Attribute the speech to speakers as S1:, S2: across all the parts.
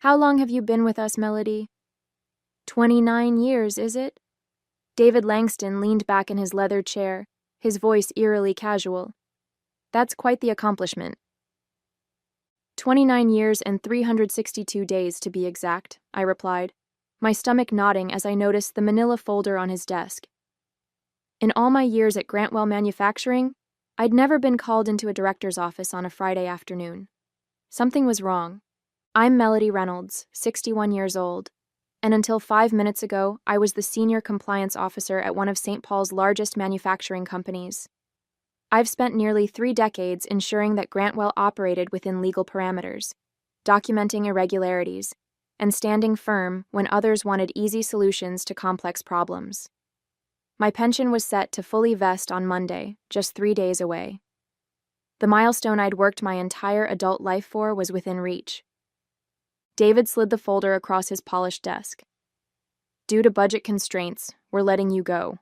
S1: How long have you been with us, Melody? 29 years, is it? David Langston leaned back in his leather chair, his voice eerily casual. That's quite the accomplishment. 29 years and 362 days, to be exact, I replied, my stomach nodding as I noticed the manila folder on his desk. In all my years at Grantwell Manufacturing, I'd never been called into a director's office on a Friday afternoon. Something was wrong. I'm Melody Reynolds, 61 years old, and until 5 minutes ago, I was the senior compliance officer at one of St. Paul's largest manufacturing companies. I've spent nearly 3 decades ensuring that Grantwell operated within legal parameters, documenting irregularities, and standing firm when others wanted easy solutions to complex problems. My pension was set to fully vest on Monday, just 3 days away. The milestone I'd worked my entire adult life for was within reach. David slid the folder across his polished desk. Due to budget constraints, we're letting you go.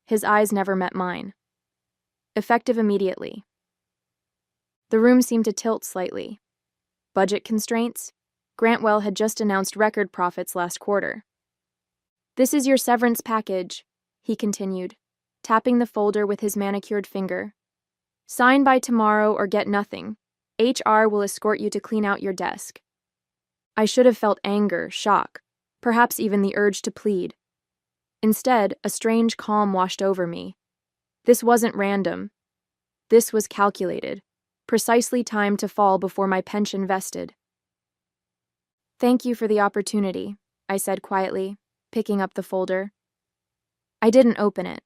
S1: His eyes never met mine. Effective immediately. The room seemed to tilt slightly. Budget constraints? Grantwell had just announced record profits last quarter. This is your severance package, he continued, tapping the folder with his manicured finger. Sign by tomorrow or get nothing. HR will escort you to clean out your desk. I should have felt anger, shock, perhaps even the urge to plead. Instead, a strange calm washed over me. This wasn't random. This was calculated, precisely timed to fall before my pension vested. Thank you for the opportunity, I said quietly, picking up the folder. I didn't open it.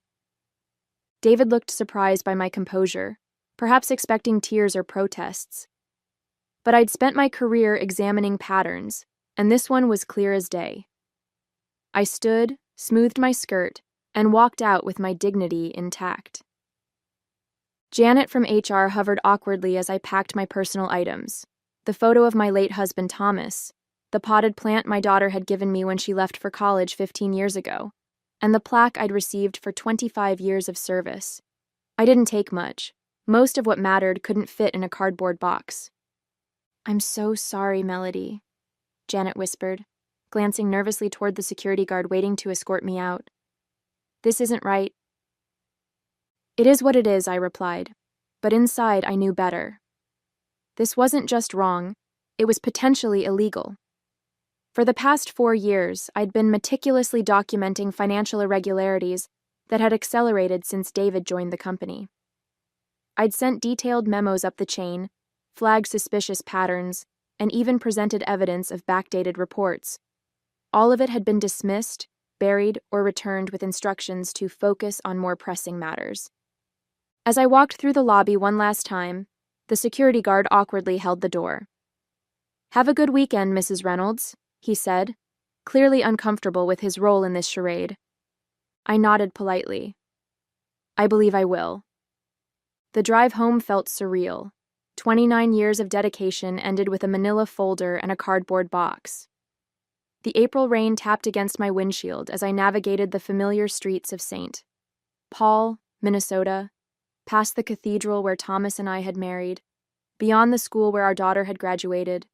S1: David looked surprised by my composure, perhaps expecting tears or protests. But I'd spent my career examining patterns, and this one was clear as day. I stood, smoothed my skirt, and walked out with my dignity intact. Janet from HR hovered awkwardly as I packed my personal items, the photo of my late husband Thomas, the potted plant my daughter had given me when she left for college 15 years ago, and the plaque I'd received for 25 years of service. I didn't take much. Most of what mattered couldn't fit in a cardboard box. I'm so sorry, Melody, Janet whispered, glancing nervously toward the security guard waiting to escort me out. This isn't right. It is what it is, I replied, but inside I knew better. This wasn't just wrong, it was potentially illegal. For the past 4 years, I'd been meticulously documenting financial irregularities that had accelerated since David joined the company. I'd sent detailed memos up the chain, flagged suspicious patterns, and even presented evidence of backdated reports. All of it had been dismissed, buried, or returned with instructions to focus on more pressing matters. As I walked through the lobby one last time, the security guard awkwardly held the door. Have a good weekend, Mrs. Reynolds, he said, clearly uncomfortable with his role in this charade. I nodded politely. I believe I will. The drive home felt surreal. 29 years of dedication ended with a manila folder and a cardboard box. The April rain tapped against my windshield as I navigated the familiar streets of St. Paul, Minnesota, past the cathedral where Thomas and I had married, beyond the school where our daughter had graduated,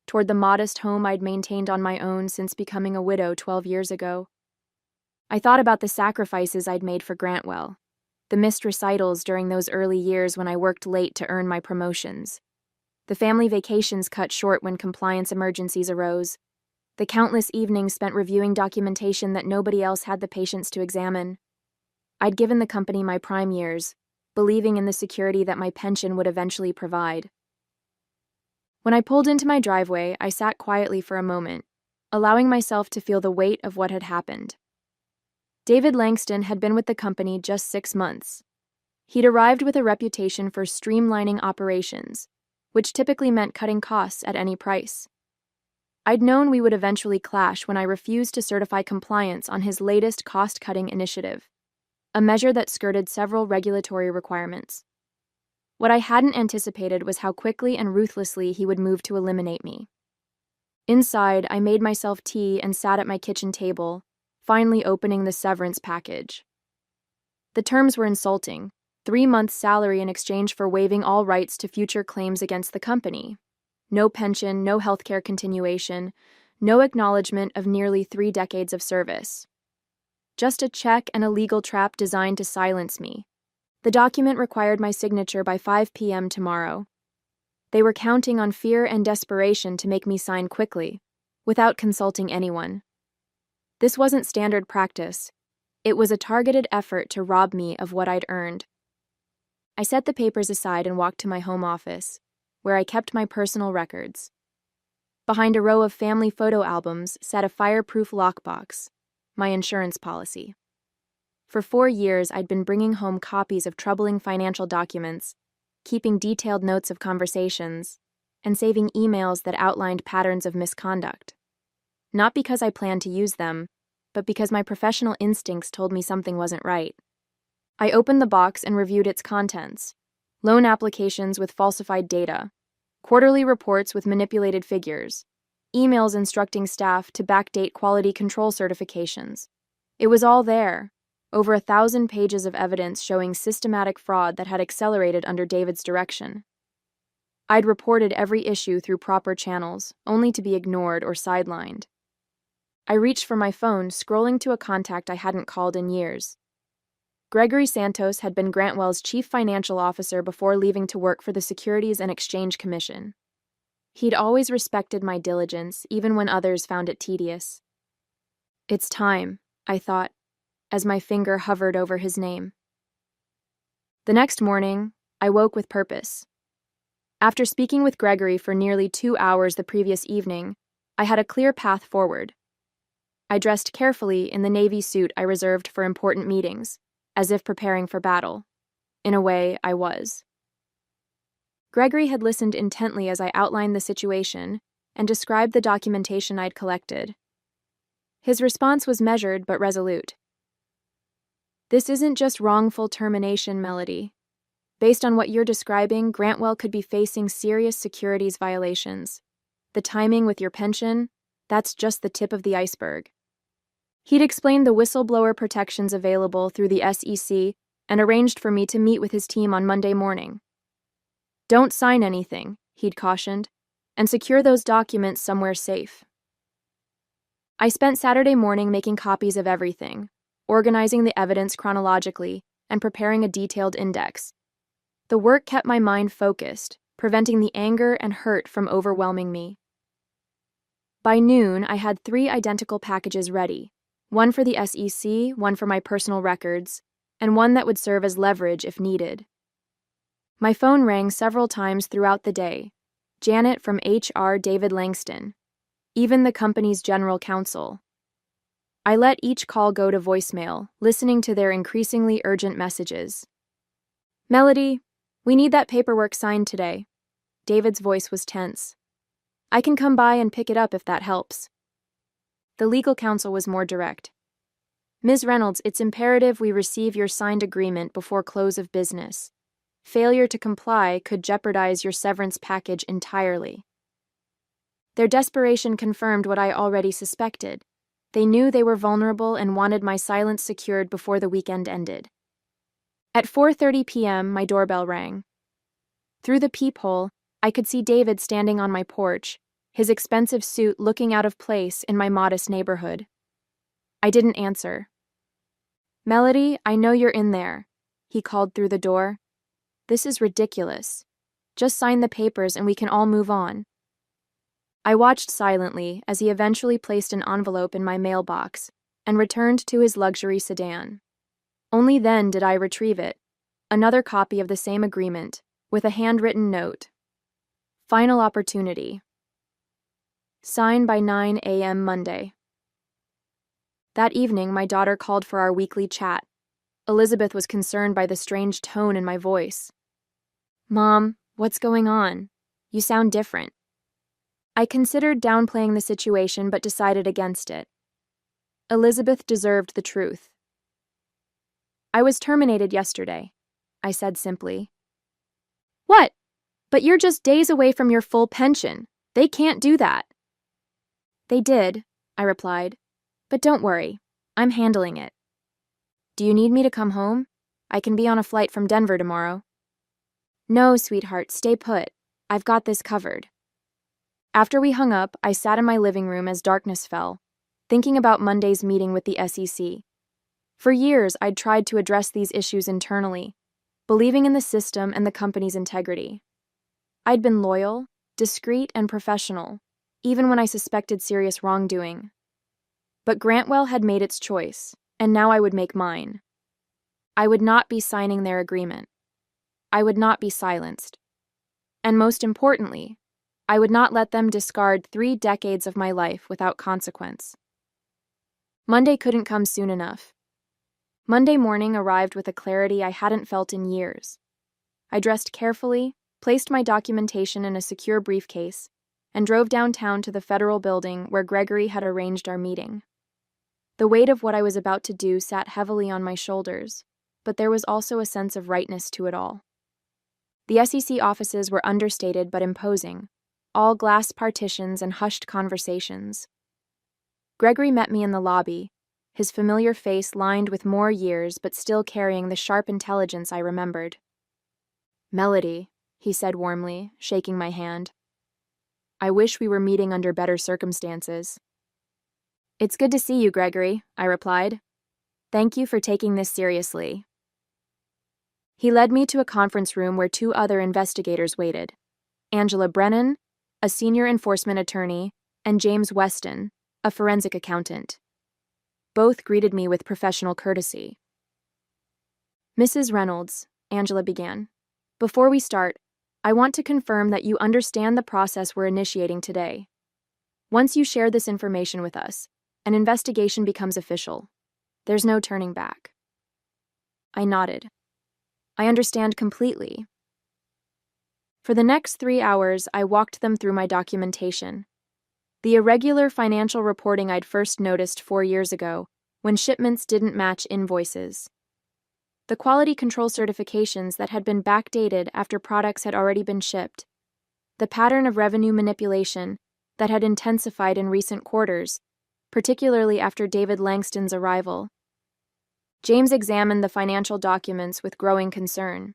S1: toward the modest home I'd maintained on my own since becoming a widow 12 years ago. I thought about the sacrifices I'd made for Grantwell, the missed recitals during those early years when I worked late to earn my promotions, the family vacations cut short when compliance emergencies arose, the countless evenings spent reviewing documentation that nobody else had the patience to examine. I'd given the company my prime years, believing in the security that my pension would eventually provide. When I pulled into my driveway, I sat quietly for a moment, allowing myself to feel the weight of what had happened. David Langston had been with the company just 6 months. He'd arrived with a reputation for streamlining operations, which typically meant cutting costs at any price. I'd known we would eventually clash when I refused to certify compliance on his latest cost-cutting initiative, a measure that skirted several regulatory requirements. What I hadn't anticipated was how quickly and ruthlessly he would move to eliminate me. Inside, I made myself tea and sat at my kitchen table, finally opening the severance package. The terms were insulting: 3 months' salary in exchange for waiving all rights to future claims against the company. No pension, no healthcare continuation, no acknowledgement of nearly 3 decades of service. Just a check and a legal trap designed to silence me. The document required my signature by 5 p.m. tomorrow. They were counting on fear and desperation to make me sign quickly, without consulting anyone. This wasn't standard practice. It was a targeted effort to rob me of what I'd earned. I set the papers aside and walked to my home office, where I kept my personal records. Behind a row of family photo albums sat a fireproof lockbox, my insurance policy. For 4 years, I'd been bringing home copies of troubling financial documents, keeping detailed notes of conversations, and saving emails that outlined patterns of misconduct. Not because I planned to use them, but because my professional instincts told me something wasn't right. I opened the box and reviewed its contents: loan applications with falsified data, quarterly reports with manipulated figures, emails instructing staff to backdate quality control certifications. It was all there, over 1,000 pages of evidence showing systematic fraud that had accelerated under David's direction. I'd reported every issue through proper channels, only to be ignored or sidelined. I reached for my phone, scrolling to a contact I hadn't called in years. Gregory Santos had been Grantwell's chief financial officer before leaving to work for the Securities and Exchange Commission. He'd always respected my diligence, even when others found it tedious. It's time, I thought, as my finger hovered over his name. The next morning, I woke with purpose. After speaking with Gregory for nearly 2 hours the previous evening, I had a clear path forward. I dressed carefully in the navy suit I reserved for important meetings, as if preparing for battle. In a way, I was. Gregory had listened intently as I outlined the situation and described the documentation I'd collected. His response was measured but resolute. This isn't just wrongful termination, Melody. Based on what you're describing, Grantwell could be facing serious securities violations. The timing with your pension, that's just the tip of the iceberg. He'd explained the whistleblower protections available through the SEC and arranged for me to meet with his team on Monday morning. Don't sign anything, he'd cautioned, and secure those documents somewhere safe. I spent Saturday morning making copies of everything, organizing the evidence chronologically, and preparing a detailed index. The work kept my mind focused, preventing the anger and hurt from overwhelming me. By noon, I had 3 identical packages ready. One for the SEC, one for my personal records, and one that would serve as leverage if needed. My phone rang several times throughout the day. Janet from HR, David Langston, even the company's general counsel. I let each call go to voicemail, listening to their increasingly urgent messages. Melody, we need that paperwork signed today. David's voice was tense. I can come by and pick it up if that helps. The legal counsel was more direct. Ms. Reynolds, it's imperative we receive your signed agreement before close of business. Failure to comply could jeopardize your severance package entirely. Their desperation confirmed what I already suspected. They knew they were vulnerable and wanted my silence secured before the weekend ended. At 4:30 p.m., my doorbell rang. Through the peephole, I could see David standing on my porch, his expensive suit looking out of place in my modest neighborhood. I didn't answer. Melody, I know you're in there, he called through the door. This is ridiculous. Just sign the papers and we can all move on. I watched silently as he eventually placed an envelope in my mailbox and returned to his luxury sedan. Only then did I retrieve it, another copy of the same agreement, with a handwritten note. Final opportunity. Sign by 9 a.m. Monday. That evening, my daughter called for our weekly chat. Elizabeth was concerned by the strange tone in my voice. Mom, what's going on? You sound different. I considered downplaying the situation but decided against it. Elizabeth deserved the truth. I was terminated yesterday, I said simply. What? But you're just days away from your full pension. They can't do that. They did, I replied. But don't worry, I'm handling it. Do you need me to come home? I can be on a flight from Denver tomorrow. No, sweetheart, stay put. I've got this covered. After we hung up, I sat in my living room as darkness fell, thinking about Monday's meeting with the SEC. For years, I'd tried to address these issues internally, believing in the system and the company's integrity. I'd been loyal, discreet, and professional, even when I suspected serious wrongdoing. But Grantwell had made its choice, and now I would make mine. I would not be signing their agreement. I would not be silenced. And most importantly, I would not let them discard 3 decades of my life without consequence. Monday couldn't come soon enough. Monday morning arrived with a clarity I hadn't felt in years. I dressed carefully, placed my documentation in a secure briefcase, and drove downtown to the federal building where Gregory had arranged our meeting. The weight of what I was about to do sat heavily on my shoulders, but there was also a sense of rightness to it all. The SEC offices were understated but imposing, all glass partitions and hushed conversations. Gregory met me in the lobby, his familiar face lined with more years but still carrying the sharp intelligence I remembered. "Melody," he said warmly, shaking my hand. "I wish we were meeting under better circumstances." "It's good to see you, Gregory," I replied. "Thank you for taking this seriously." He led me to a conference room where 2 other investigators waited: Angela Brennan, a senior enforcement attorney, and James Weston, a forensic accountant. Both greeted me with professional courtesy. "Mrs. Reynolds," Angela began, "before we start, I want to confirm that you understand the process we're initiating today. Once you share this information with us, an investigation becomes official. There's no turning back." I nodded. "I understand completely." For the next 3 hours, I walked them through my documentation. The irregular financial reporting I'd first noticed 4 years ago, when shipments didn't match invoices. The quality control certifications that had been backdated after products had already been shipped. The pattern of revenue manipulation that had intensified in recent quarters, particularly after David Langston's arrival. James examined the financial documents with growing concern.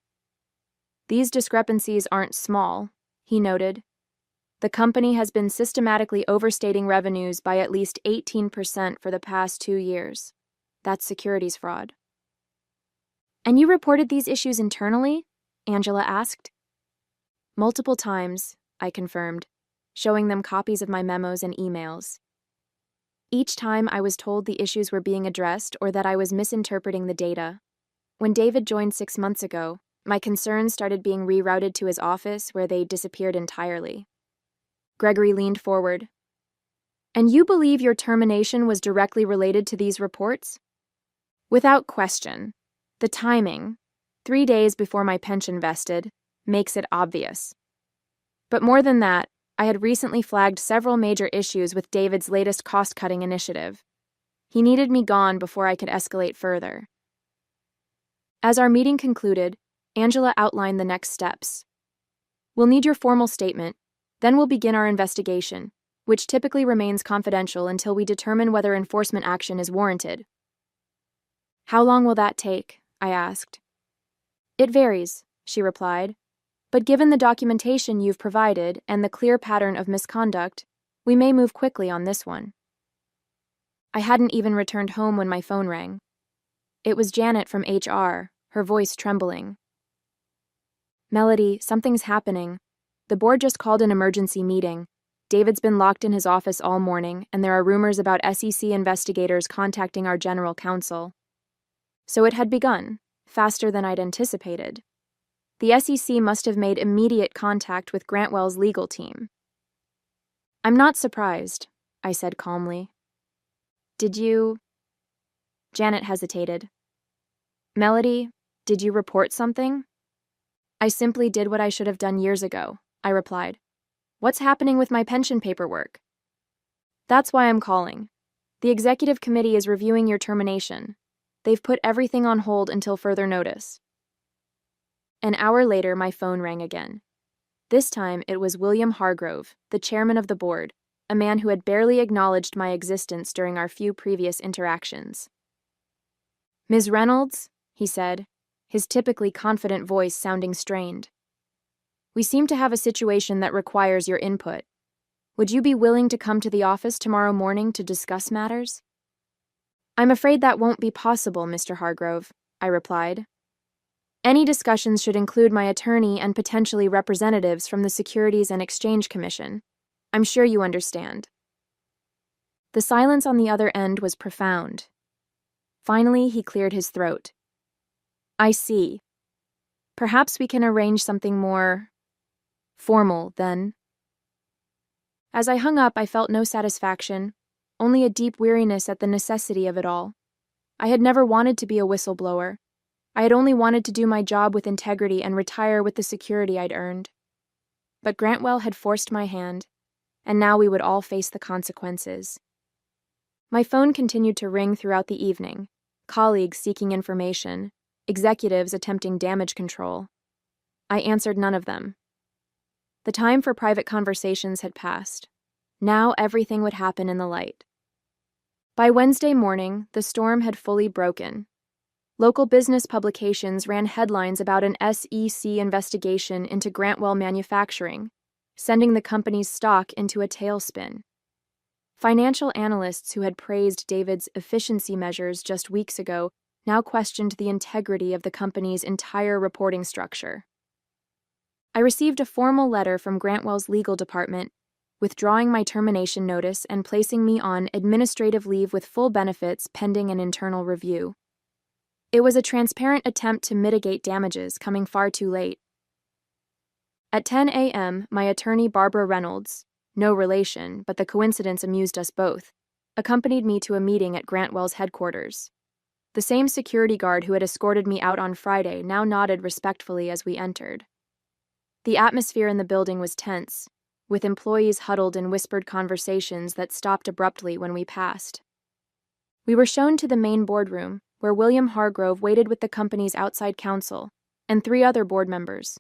S1: "These discrepancies aren't small," he noted. "The company has been systematically overstating revenues by at least 18% for the past 2 years. That's securities fraud." "And you reported these issues internally?" Angela asked. "Multiple times," I confirmed, showing them copies of my memos and emails. Each time I was told the issues were being addressed or that I was misinterpreting the data. When David joined 6 months ago, my concerns started being rerouted to his office where they disappeared entirely. Gregory leaned forward. "And you believe your termination was directly related to these reports?" "Without question. The timing, 3 days before my pension vested, makes it obvious. But more than that, I had recently flagged several major issues with David's latest cost-cutting initiative. He needed me gone before I could escalate further." As our meeting concluded, Angela outlined the next steps. "We'll need your formal statement, then we'll begin our investigation, which typically remains confidential until we determine whether enforcement action is warranted." "How long will that take?" I asked. "It varies," she replied. "But given the documentation you've provided and the clear pattern of misconduct, we may move quickly on this one." I hadn't even returned home when my phone rang. It was Janet from HR, her voice trembling. "Melody, something's happening. The board just called an emergency meeting. David's been locked in his office all morning, and there are rumors about SEC investigators contacting our general counsel." So it had begun, faster than I'd anticipated. The SEC must have made immediate contact with Grantwell's legal team. "I'm not surprised," I said calmly. "Did you—" Janet hesitated. "Melody, did you report something?" "I simply did what I should have done years ago," I replied. "What's happening with my pension paperwork?" "That's why I'm calling. The executive committee is reviewing your termination. They've put everything on hold until further notice." An hour later, my phone rang again. This time, it was William Hargrove, the chairman of the board, a man who had barely acknowledged my existence during our few previous interactions. "Ms. Reynolds," he said, his typically confident voice sounding strained. "We seem to have a situation that requires your input. Would you be willing to come to the office tomorrow morning to discuss matters? I'm afraid that won't be possible, Mr. Hargrove, I replied. Any discussions should include my attorney and potentially representatives from the Securities and Exchange Commission. I'm sure you understand. The silence on the other end was profound. Finally, he cleared his throat. I see. Perhaps we can arrange something more formal, then. As I hung up, I felt no satisfaction, only a deep weariness at the necessity of it all. I had never wanted to be a whistleblower. I had only wanted to do my job with integrity and retire with the security I'd earned. But Grantwell had forced my hand, and now we would all face the consequences. My phone continued to ring throughout the evening, colleagues seeking information, executives attempting damage control. I answered none of them. The time for private conversations had passed. Now everything would happen in the light. By Wednesday morning, the storm had fully broken. Local business publications ran headlines about an SEC investigation into Grantwell Manufacturing, sending the company's stock into a tailspin. Financial analysts who had praised David's efficiency measures just weeks ago now questioned the integrity of the company's entire reporting structure. I received a formal letter from Grantwell's legal department withdrawing my termination notice and placing me on administrative leave with full benefits pending an internal review. It was a transparent attempt to mitigate damages coming far too late. At 10 a.m., my attorney Barbara Reynolds, no relation, but the coincidence amused us both, accompanied me to a meeting at Grantwell's headquarters. The same security guard who had escorted me out on Friday now nodded respectfully as we entered. The atmosphere in the building was tense, with employees huddled in whispered conversations that stopped abruptly when we passed. We were shown to the main boardroom, where William Hargrove waited with the company's outside counsel and 3 other board members.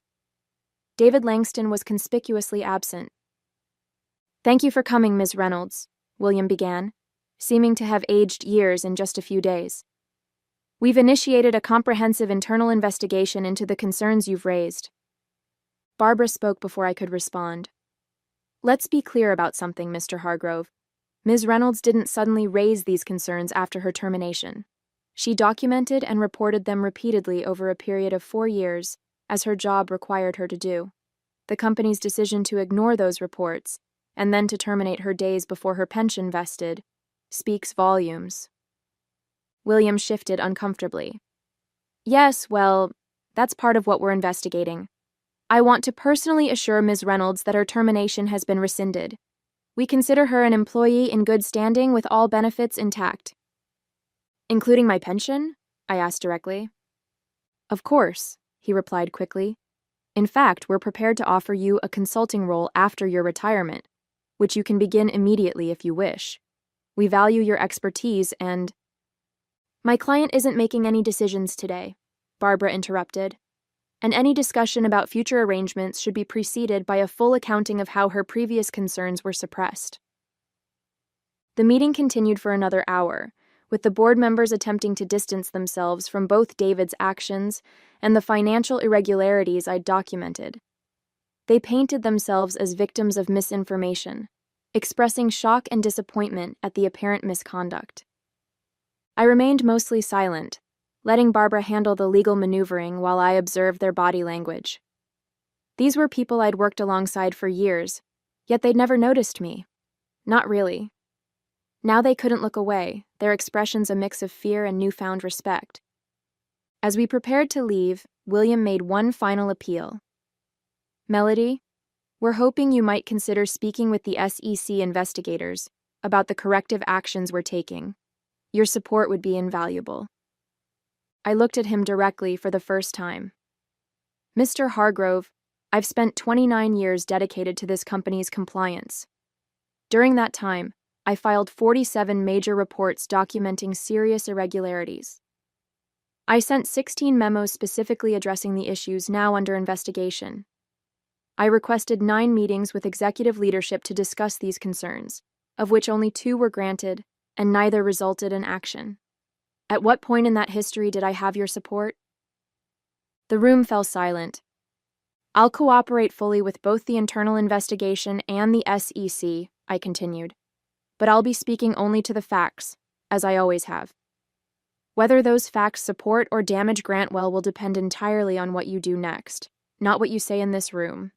S1: David Langston was conspicuously absent. Thank you for coming, Ms. Reynolds, William began, seeming to have aged years in just a few days. We've initiated a comprehensive internal investigation into the concerns you've raised. Barbara spoke before I could respond. Let's be clear about something, Mr. Hargrove. Ms. Reynolds didn't suddenly raise these concerns after her termination. She documented and reported them repeatedly over a period of 4 years, as her job required her to do. The company's decision to ignore those reports, and then to terminate her days before her pension vested, speaks volumes. William shifted uncomfortably. Yes, well, that's part of what we're investigating. I want to personally assure Ms. Reynolds that her termination has been rescinded. We consider her an employee in good standing with all benefits intact. Including my pension? I asked directly. Of course, he replied quickly. In fact, we're prepared to offer you a consulting role after your retirement, which you can begin immediately if you wish. We value your expertise and... My client isn't making any decisions today, Barbara interrupted, and any discussion about future arrangements should be preceded by a full accounting of how her previous concerns were suppressed. The meeting continued for another hour, with the board members attempting to distance themselves from both David's actions and the financial irregularities I'd documented. They painted themselves as victims of misinformation, expressing shock and disappointment at the apparent misconduct. I remained mostly silent, letting Barbara handle the legal maneuvering while I observed their body language. These were people I'd worked alongside for years, yet they'd never noticed me. Not really. Now they couldn't look away, their expressions a mix of fear and newfound respect. As we prepared to leave, William made one final appeal. Melody, we're hoping you might consider speaking with the SEC investigators about the corrective actions we're taking. Your support would be invaluable. I looked at him directly for the first time. Mr. Hargrove, I've spent 29 years dedicated to this company's compliance. During that time, I filed 47 major reports documenting serious irregularities. I sent 16 memos specifically addressing the issues now under investigation. I requested 9 meetings with executive leadership to discuss these concerns, of which only 2 were granted, and neither resulted in action. At what point in that history did I have your support? The room fell silent. I'll cooperate fully with both the internal investigation and the SEC, I continued. But I'll be speaking only to the facts, as I always have. Whether those facts support or damage Grantwell will depend entirely on what you do next, not what you say in this room.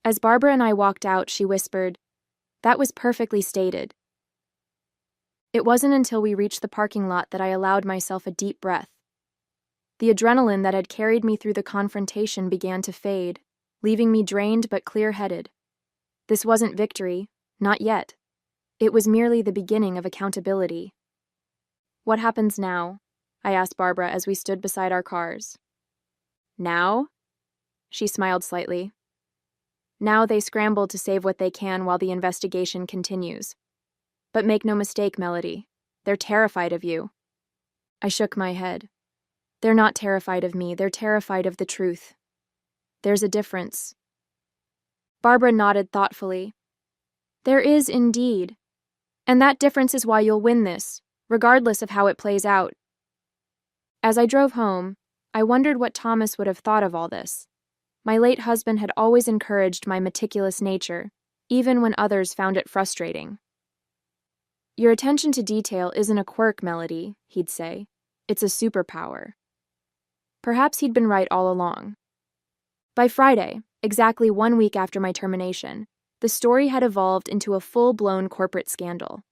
S1: As Barbara and I walked out, she whispered, "That was perfectly stated." It wasn't until we reached the parking lot that I allowed myself a deep breath. The adrenaline that had carried me through the confrontation began to fade, leaving me drained but clear-headed. This wasn't victory, not yet. It was merely the beginning of accountability. "What happens now?" I asked Barbara as we stood beside our cars. "Now?" She smiled slightly. "Now they scramble to save what they can while the investigation continues. But make no mistake, Melody, they're terrified of you." I shook my head. "They're not terrified of me, they're terrified of the truth. There's a difference." Barbara nodded thoughtfully. "There is indeed. And that difference is why you'll win this, regardless of how it plays out." As I drove home, I wondered what Thomas would have thought of all this. My late husband had always encouraged my meticulous nature, even when others found it frustrating. "Your attention to detail isn't a quirk, Melody," he'd say. "It's a superpower." Perhaps he'd been right all along. By Friday, exactly 1 week after my termination, the story had evolved into a full-blown corporate scandal.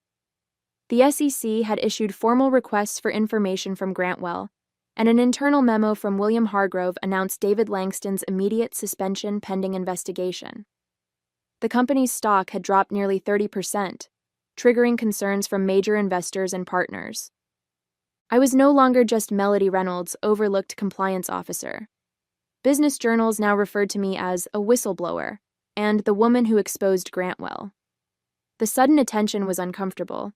S1: The SEC had issued formal requests for information from Grantwell, and an internal memo from William Hargrove announced David Langston's immediate suspension pending investigation. The company's stock had dropped nearly 30%, triggering concerns from major investors and partners. I was no longer just Melody Reynolds' overlooked compliance officer. Business journals now referred to me as a whistleblower and the woman who exposed Grantwell. The sudden attention was uncomfortable,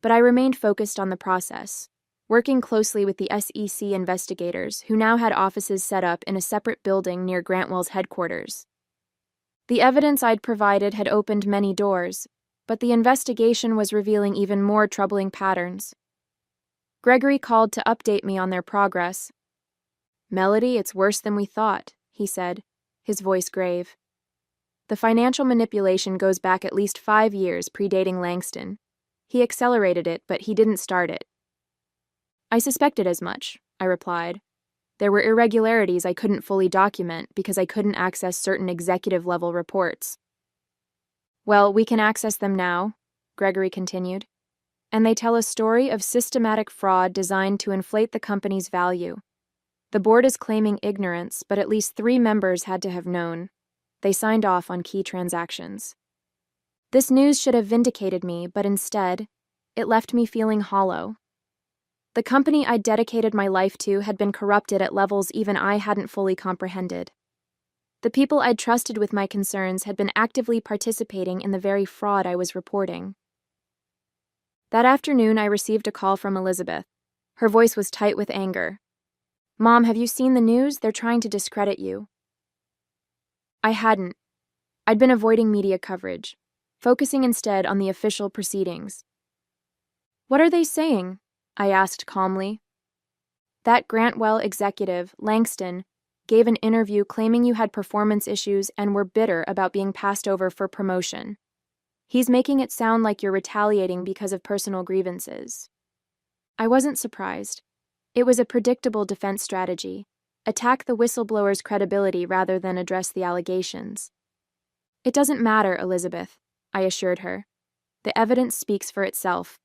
S1: but I remained focused on the process, working closely with the SEC investigators who now had offices set up in a separate building near Grantwell's headquarters. The evidence I'd provided had opened many doors, but the investigation was revealing even more troubling patterns. Gregory called to update me on their progress. "Melody, it's worse than we thought," he said, his voice grave. "The financial manipulation goes back at least 5 years, predating Langston. He accelerated it, but he didn't start it." "I suspected as much," I replied. "There were irregularities I couldn't fully document because I couldn't access certain executive-level reports." "Well, we can access them now," Gregory continued. "And they tell a story of systematic fraud designed to inflate the company's value. The board is claiming ignorance, but at least 3 members had to have known. They signed off on key transactions." This news should have vindicated me, but instead, it left me feeling hollow. The company I'd dedicated my life to had been corrupted at levels even I hadn't fully comprehended. The people I'd trusted with my concerns had been actively participating in the very fraud I was reporting. That afternoon, I received a call from Elizabeth. Her voice was tight with anger. "Mom, have you seen the news? They're trying to discredit you." I hadn't. I'd been avoiding media coverage, focusing instead on the official proceedings. "What are they saying?" I asked calmly. "That Grantwell executive, Langston, gave an interview claiming you had performance issues and were bitter about being passed over for promotion. He's making it sound like you're retaliating because of personal grievances." I wasn't surprised. It was a predictable defense strategy: attack the whistleblower's credibility rather than address the allegations. "It doesn't matter, Elizabeth," I assured her. "The evidence speaks for itself.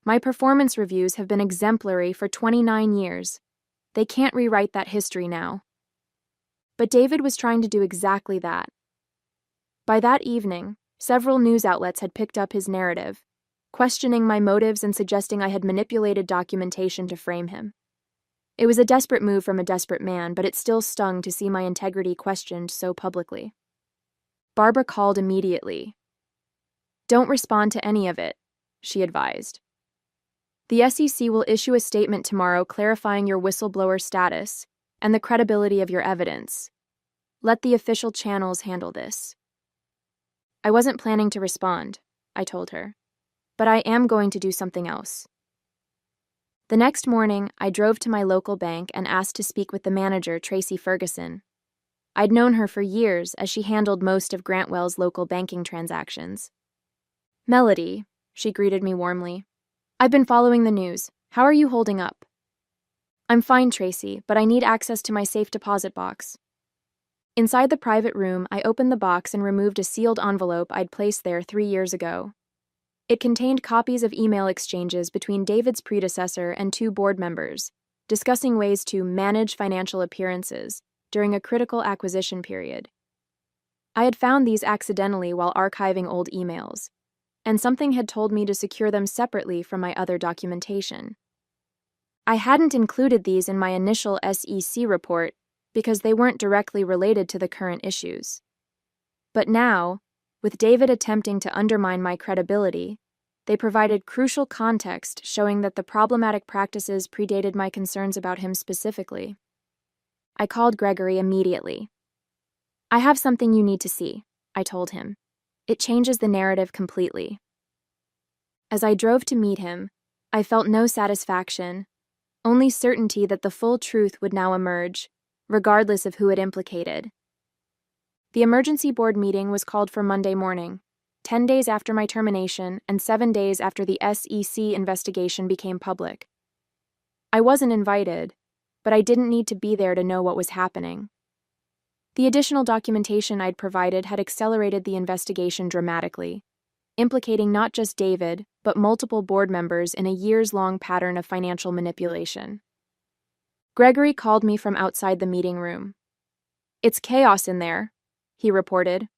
S1: My performance reviews have been exemplary for 29 years. They can't rewrite that history now." But David was trying to do exactly that. By that evening, several news outlets had picked up his narrative, questioning my motives and suggesting I had manipulated documentation to frame him. It was a desperate move from a desperate man, but it still stung to see my integrity questioned so publicly. Barbara called immediately. "Don't respond to any of it," she advised. "The SEC will issue a statement tomorrow clarifying your whistleblower status and the credibility of your evidence. Let the official channels handle this." I wasn't planning to respond, I told her, but I am going to do something else. The next morning, I drove to my local bank and asked to speak with the manager, Tracy Ferguson. I'd known her for years as she handled most of Grantwell's local banking transactions. "Melody," she greeted me warmly. "I've been following the news. How are you holding up?" "I'm fine, Tracy, but I need access to my safe deposit box." Inside the private room, I opened the box and removed a sealed envelope I'd placed there 3 years ago. It contained copies of email exchanges between David's predecessor and 2 board members, discussing ways to manage financial appearances during a critical acquisition period. I had found these accidentally while archiving old emails, and something had told me to secure them separately from my other documentation. I hadn't included these in my initial SEC report because they weren't directly related to the current issues. But now, with David attempting to undermine my credibility, they provided crucial context showing that the problematic practices predated my concerns about him specifically. I called Gregory immediately. "I have something you need to see," I told him. "It changes the narrative completely." As I drove to meet him, I felt no satisfaction, only certainty that the full truth would now emerge, regardless of who it implicated. The emergency board meeting was called for Monday morning, 10 days after my termination and 7 days after the SEC investigation became public. I wasn't invited, but I didn't need to be there to know what was happening. The additional documentation I'd provided had accelerated the investigation dramatically, implicating not just David, but multiple board members in a years-long pattern of financial manipulation. Gregory called me from outside the meeting room. "It's chaos in there," he reported.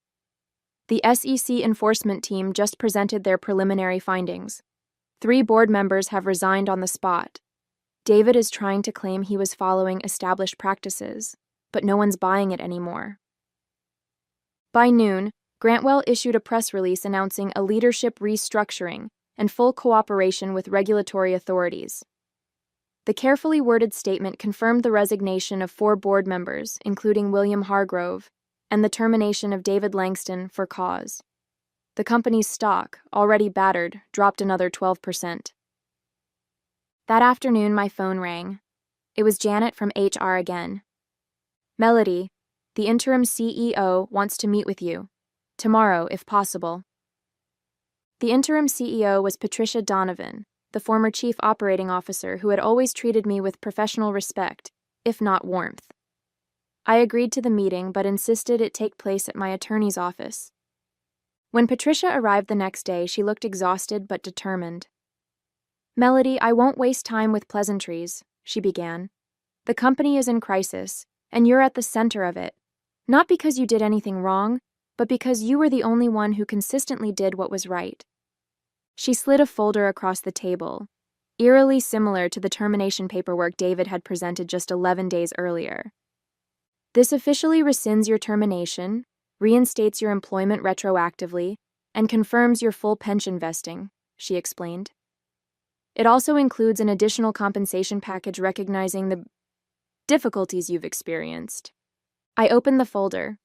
S1: "The SEC enforcement team just presented their preliminary findings. 3 board members have resigned on the spot. David is trying to claim he was following established practices, but no one's buying it anymore." By noon, Grantwell issued a press release announcing a leadership restructuring and full cooperation with regulatory authorities. The carefully worded statement confirmed the resignation of 4 board members, including William Hargrove, and the termination of David Langston for cause. The company's stock, already battered, dropped another 12%. That afternoon, my phone rang. It was Janet from HR again. "Melody, the interim CEO wants to meet with you. Tomorrow, if possible." The interim CEO was Patricia Donovan, the former chief operating officer who had always treated me with professional respect, if not warmth. I agreed to the meeting but insisted it take place at my attorney's office. When Patricia arrived the next day, she looked exhausted but determined. "Melody, I won't waste time with pleasantries," she began. "The company is in crisis, and you're at the center of it. Not because you did anything wrong, but because you were the only one who consistently did what was right." She slid a folder across the table, eerily similar to the termination paperwork David had presented just 11 days earlier. "This officially rescinds your termination, reinstates your employment retroactively, and confirms your full pension vesting," she explained. "It also includes an additional compensation package recognizing the difficulties you've experienced." I opened the folder.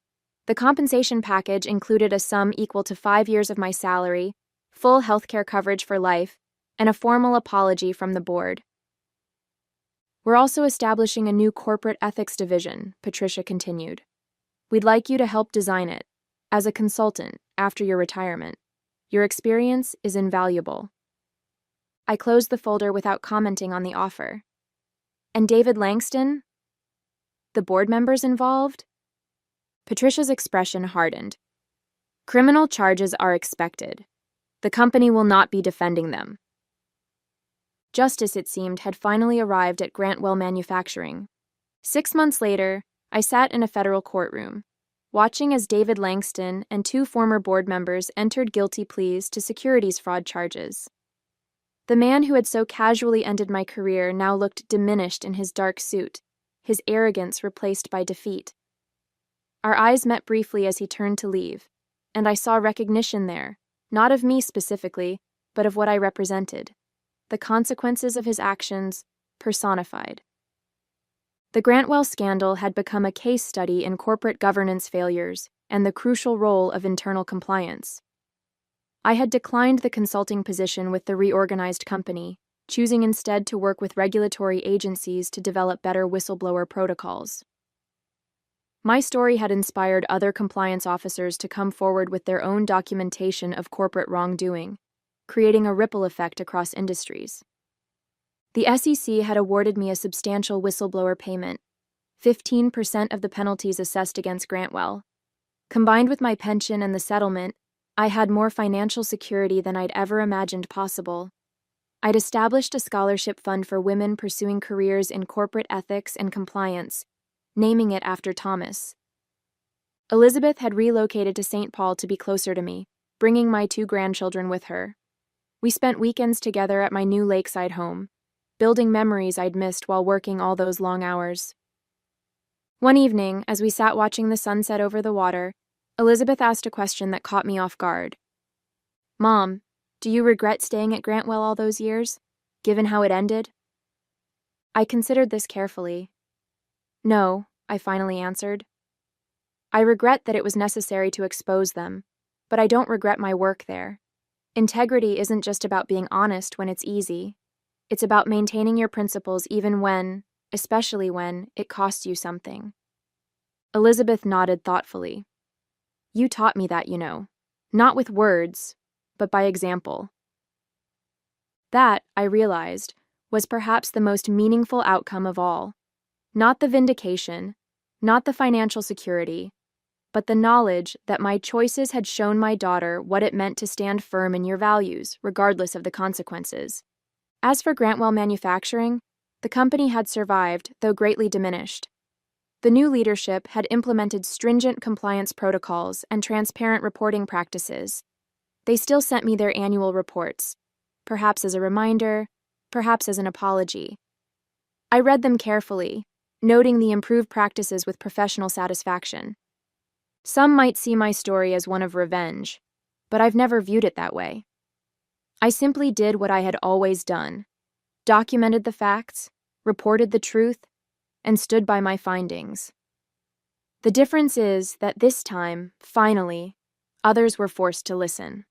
S1: The compensation package included a sum equal to 5 years of my salary, full healthcare coverage for life, and a formal apology from the board. "We're also establishing a new corporate ethics division," Patricia continued. "We'd like you to help design it, as a consultant, after your retirement. Your experience is invaluable." I closed the folder without commenting on the offer. "And David Langston? The board members involved?" Patricia's expression hardened. "Criminal charges are expected. The company will not be defending them." Justice, it seemed, had finally arrived at Grantwell Manufacturing. 6 months later, I sat in a federal courtroom, watching as David Langston and 2 former board members entered guilty pleas to securities fraud charges. The man who had so casually ended my career now looked diminished in his dark suit, his arrogance replaced by defeat. Our eyes met briefly as he turned to leave, and I saw recognition there, not of me specifically, but of what I represented, the consequences of his actions personified. The Grantwell scandal had become a case study in corporate governance failures and the crucial role of internal compliance. I had declined the consulting position with the reorganized company, choosing instead to work with regulatory agencies to develop better whistleblower protocols. My story had inspired other compliance officers to come forward with their own documentation of corporate wrongdoing, creating a ripple effect across industries. The SEC had awarded me a substantial whistleblower payment, 15% of the penalties assessed against Grantwell. Combined with my pension and the settlement, I had more financial security than I'd ever imagined possible. I'd established a scholarship fund for women pursuing careers in corporate ethics and compliance, naming it after Thomas. Elizabeth had relocated to St. Paul to be closer to me, bringing my 2 grandchildren with her. We spent weekends together at my new lakeside home, building memories I'd missed while working all those long hours. One evening, as we sat watching the sunset over the water, Elizabeth asked a question that caught me off guard. "Mom, do you regret staying at Grantwell all those years, given how it ended?" I considered this carefully. "No," I finally answered. "I regret that it was necessary to expose them, but I don't regret my work there. Integrity isn't just about being honest when it's easy. It's about maintaining your principles even when, especially when, it costs you something." Elizabeth nodded thoughtfully. "You taught me that, you know. Not with words, but by example." That, I realized, was perhaps the most meaningful outcome of all. Not the vindication, not the financial security, but the knowledge that my choices had shown my daughter what it meant to stand firm in your values, regardless of the consequences. As for Grantwell Manufacturing, the company had survived, though greatly diminished. The new leadership had implemented stringent compliance protocols and transparent reporting practices. They still sent me their annual reports, perhaps as a reminder, perhaps as an apology. I read them carefully, noting the improved practices with professional satisfaction. Some might see my story as one of revenge, but I've never viewed it that way. I simply did what I had always done, documented the facts, reported the truth, and stood by my findings. The difference is that this time, finally, others were forced to listen.